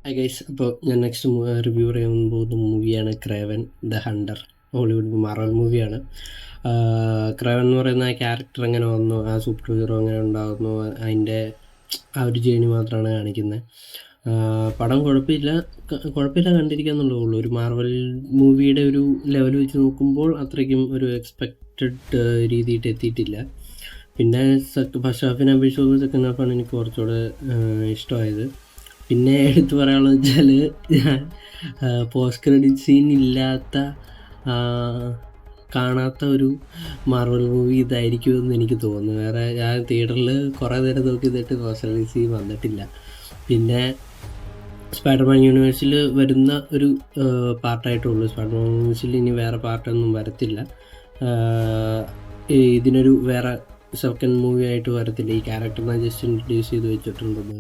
Hi guys, അപ്പോൾ ഞാൻ next review പറയാൻ പോകുന്ന മൂവിയാണ് Craven the Hunter. Hollywood Marvel മൂവിയാണ്. ക്രേവൻ എന്ന് പറയുന്ന ആ ക്യാരക്ടർ എങ്ങനെ വന്നു, ആ സൂപ്പർ ഹീറോ എങ്ങനെ ഉണ്ടാകുന്നു, അതിൻ്റെ ആ ഒരു ജേണി മാത്രമാണ് കാണിക്കുന്നത്. പടം കുഴപ്പമില്ല കണ്ടിരിക്കാന്നുള്ളേ ഉള്ളൂ. ഒരു മാർവൽ മൂവിയുടെ ഒരു ലെവൽ വെച്ച് നോക്കുമ്പോൾ അത്രയ്ക്കും ഒരു എക്സ്പെക്റ്റഡ് രീതിയിട്ട് എത്തിയിട്ടില്ല. പിന്നെ ഫസ്റ്റ് ഹാഫിനെ അപേക്ഷിച്ച് സെക്കൻഡ് ഹാഫാണ് എനിക്ക് കുറച്ചുകൂടെ ഇഷ്ടമായത്. പിന്നെ എടുത്തു പറയാനുള്ളത് വെച്ചാൽ, ഞാൻ പോസ്റ്റ് ക്രെഡിറ്റ് സീൻ ഇല്ലാത്ത കാണാത്ത ഒരു മാർവൽ മൂവി ഇതായിരിക്കുമെന്ന് എനിക്ക് തോന്നുന്നു. വേറെ ഞാൻ തിയേറ്ററിൽ കുറേ നേരം നോക്കിയിട്ട് പോസ്റ്റ് ക്രെഡിറ്റ് സീൻ വന്നിട്ടില്ല. പിന്നെ സ്പൈഡർമാൻ യൂണിവേഴ്സിൽ വരുന്ന ഒരു പാർട്ടായിട്ടുള്ളൂ. സ്പൈഡർമാൻ യൂണിവേഴ്സിൽ ഇനി വേറെ പാർട്ടൊന്നും വരത്തില്ല. ഇതിനൊരു വേറെ സെക്കൻഡ് മൂവി ആയിട്ട് വരത്തില്ല. ഈ ക്യാരക്ടറിനെ ജസ്റ്റ് ഇൻട്രൊഡ്യൂസ് ചെയ്ത് വെച്ചിട്ടുണ്ടെന്ന്